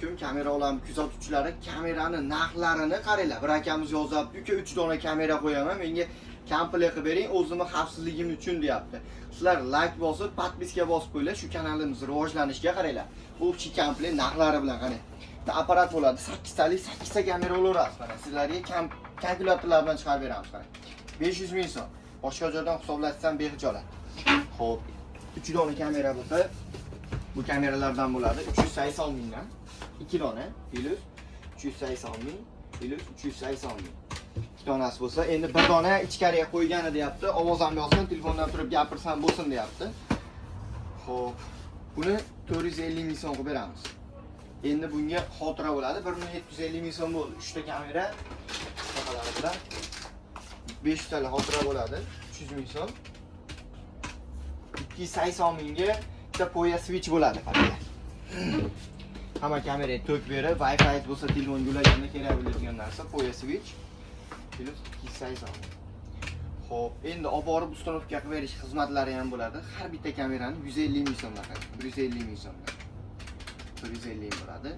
Tüm kamera olan kuzatuvchilari kamerani narxlarini qaranglar. Bir akamiz yozyapti, 3 dona kamera qo'yaman, menga komplekt qilib bering, o'zimni xavfsizligim uchun deyapti. Sizlar like bosib, podpiska bosib qo'yinglar, shu kanalimiz rivojlanishiga qaranglar. Bu kichik komplekt narxlari bilan qarang. Bitta apparat bo'ladi, 8 talik 8 ta kamera olaverasiz. Mana sizlarga kalkulyatorlar bilan chiqarib beramiz, qarang. 500 ming so'm. Boshqa joydan hisoblatsam behijolat. Xo'p, 3 dona kamera bo'lsa, bu kameralardan bo'ladi 380 mingdan. 2 dona plus 380 ming plus 380 ming. 2 donasi bo'lsa, endi bir dona ichkariga qo'ygani deyapti. Ovoz ham yozsin, telefondan turib gapirsam bo'lsin deyapti. Xo'p, buni 450 ming so'm qilib beramiz. Endi bunga xotira bo'ladi. 1750 ming so'm bo'ldi. 3 ta kamera taqalari bilan 5 ta xotira bo'ladi. 300 ming so'm. 280 mingga bitta poya switch bo'ladi faqat. Hamma kameraga tok berib, Wi-Fi bo'lsa telefon ulaganda kerak bo'ladigan narsa poya switch. Plus 280 ming. Xo'p, endi olib borib ustanovka qilib berish xizmatlari ham bo'ladi. Har bitta kamerani 150 ming so'mdan qiladi. 150 ming so'mdan. 150 ming bo'ladi.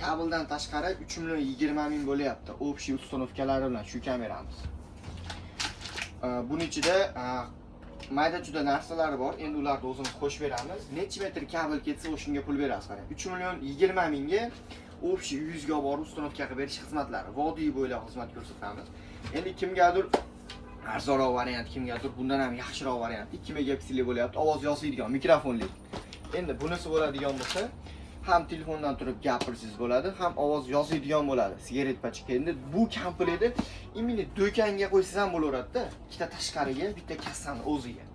Kabeldan tashqari 3 million 20 ming bo'lyapti. Общий ustanovkalari bilan shu kameramiz. Buning ichida mayda juda narsalari bor. Endi ularni o'zimiz qo'shib beramiz. Necha metr kabel ketsa, o'shunga pul berasiz. Qarang, 3 million 20 mingga общий 100 ga borib ustanovka qilib berish xizmatlari. Vodiy bo'ylab xizmat ko'rsatamiz. Endi kimgadir arzonroq variant, kimgadir bundan ham yaxshiroq variant 2 megapikselli bo'lyapti, ovoz yozadigan mikrofonli. Endi bunisi bo'ladigan bo'lsa, ham telefondan turib gapirsangiz bo'ladi, ham ovoz yozadigan bo'ladi. Sigaret pachka. Endi bu komplektni imini do'konga qo'ysangiz ham bo'laveradi-da. Ikkita tashqariga, bitta kassani o'ziga.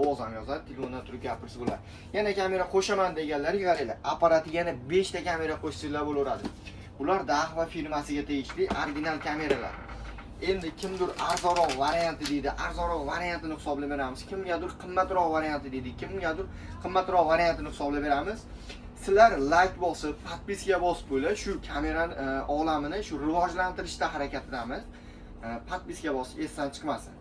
Ovoz ham yozadi, telefondan turib gapirsangiz bo'ladi. Yana kamera qo'shaman deganlarga qaranglar. Apparatiga yana 5 ta kamera qo'shsanglar bo'laveradi. Bular Dahva firmasiga tegishli original kameralar. Endi kimdir arzonroq varianti deydi, arzonroq variantini hisoblab beramiz. Kimgadir qimmatroq varianti deydi, kimgadir qimmatroq variantini hisoblab beramiz. Sizlar like bosib, podpiska bosib qo'yinglar, shu kamerani olamini shu rivojlantirishda harakatlanamiz. Podpiska bosib esdan chiqmasin.